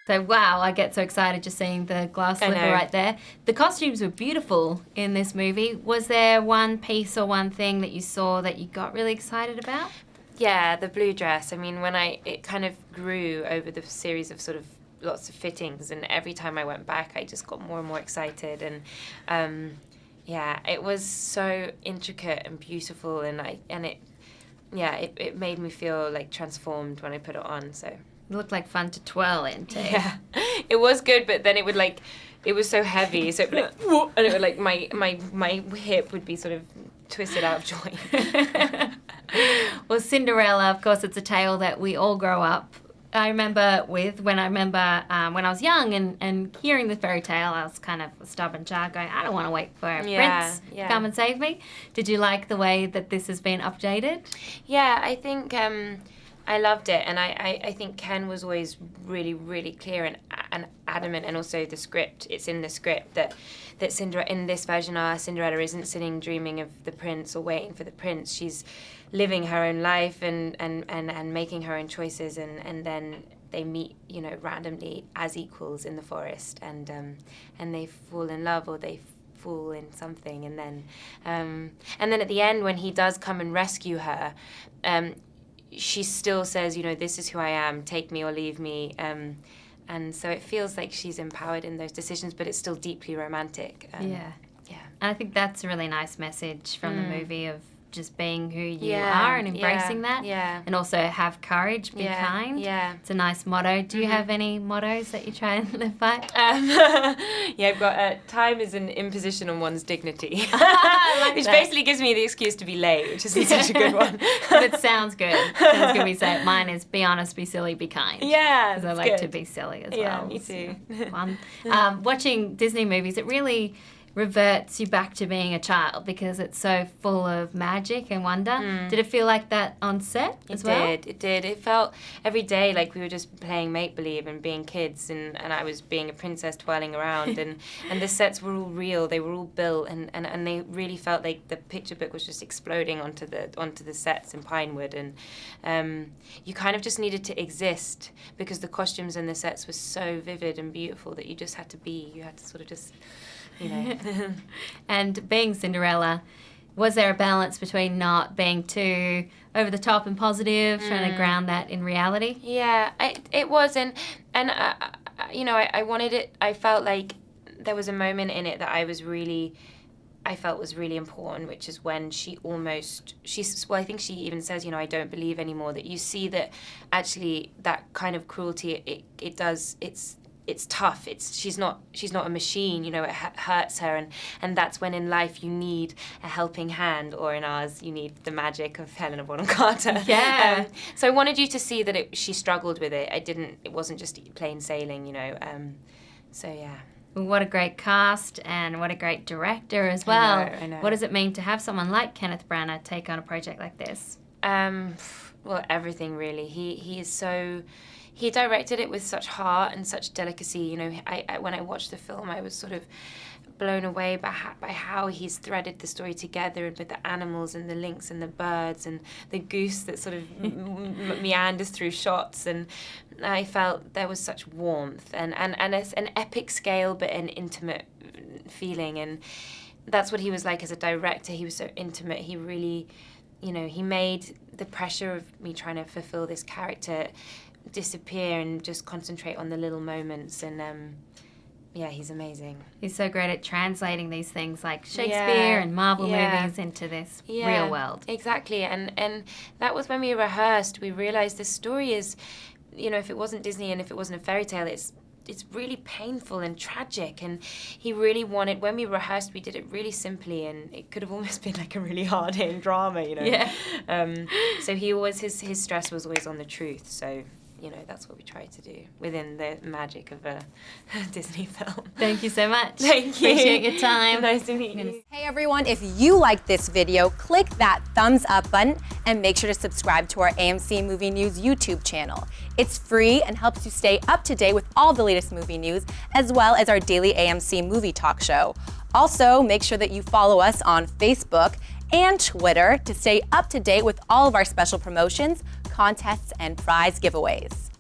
So wow, I get so excited just seeing the glass slipper right there. The costumes were beautiful in this movie. Was there one piece or one thing that you saw that you got really excited about? Yeah, the blue dress. I mean, it kind of grew over the series of sort of lots of fittings, and every time I went back, I just got more and more excited. And yeah, it was so intricate and beautiful, and it made me feel like transformed when I put it on. So. It looked like fun to twirl into. Yeah, it was good, but then it was so heavy, so it would like, whoop, and it would like my hip would be sort of twisted out of joint. Well, Cinderella, of course, it's a tale that we all grow up. I remember when I was young and hearing the fairy tale, I was kind of a stubborn child going, I don't want to wait for a prince to come and save me. Did you like the way that this has been updated? Yeah, I think I loved it, and I think Ken was always really, really clear and adamant, and also the script, it's in the script that Cinderella, in this version, our Cinderella isn't sitting dreaming of the prince or waiting for the prince. She's living her own life and making her own choices, and then they meet, randomly as equals in the forest, and they fall in love, or they fall in something, and then at the end, when he does come and rescue her, she still says, this is who I am, take me or leave me. And so it feels like she's empowered in those decisions, but it's still deeply romantic. Yeah. And I think that's a really nice message from the movie of just being who you are and embracing that. Yeah. And also have courage, be kind. Yeah. It's a nice motto. Do you have any mottos that you try and live by? I've got time is an imposition on one's dignity. Which that. Basically gives me the excuse to be late, which isn't such a good one. But it sounds good. Sounds good we say it. Mine is be honest, be silly, be kind. Yeah, because I like to be silly as well. Yeah, me too. Fun. Watching Disney movies, it really reverts you back to being a child because it's so full of magic and wonder. Did it feel like that on set as well? It did. It felt every day like we were just playing make-believe and being kids, and I was being a princess twirling around, and the sets were all real. They were all built, and they really felt like the picture book was just exploding onto the sets in Pinewood, and you kind of just needed to exist because the costumes and the sets were so vivid and beautiful that you just had to be. You had to sort of just... And being Cinderella, was there a balance between not being too over the top and positive, trying to ground that in reality? Yeah, it was, and I wanted it. I felt like there was a moment in it that I felt was really important, which is when I think she even says, I don't believe anymore. That you see that actually that kind of cruelty, it's tough. She's not a machine. It hurts her, and that's when in life you need a helping hand, or in ours you need the magic of Helena Bonham Carter. Yeah. So I wanted you to see that she struggled with it. It wasn't just plain sailing. So yeah. Well, what a great cast and what a great director as well. I know. What does it mean to have someone like Kenneth Branagh take on a project like this? Well, everything really. He is so. He directed it with such heart and such delicacy. When I watched the film, I was sort of blown away by how he's threaded the story together, with the animals and the lynx and the birds and the goose that sort of meanders through shots. And I felt there was such warmth and it's an epic scale, but an intimate feeling. And that's what he was like as a director. He was so intimate. He really, he made the pressure of me trying to fulfill this character disappear and just concentrate on the little moments. And he's amazing. He's so great at translating these things like Shakespeare and Marvel movies into this real world. Exactly. And that was when we rehearsed. We realized the story is, if it wasn't Disney and if it wasn't a fairy tale, it's really painful and tragic, and he really wanted, when we rehearsed, we did it really simply, and it could have almost been like a really hard-hitting drama, Yeah. So his stress was always on the truth, so that's what we tried to do within the magic of a Disney film. Thank you so much. Thank you. Appreciate your time. Nice to meet you. Hey everyone, if you liked this video, click that thumbs up button and make sure to subscribe to our AMC Movie News YouTube channel. It's free and helps you stay up to date with all the latest movie news, as well as our daily AMC movie talk show. Also, make sure that you follow us on Facebook and Twitter to stay up to date with all of our special promotions, contests, and prize giveaways.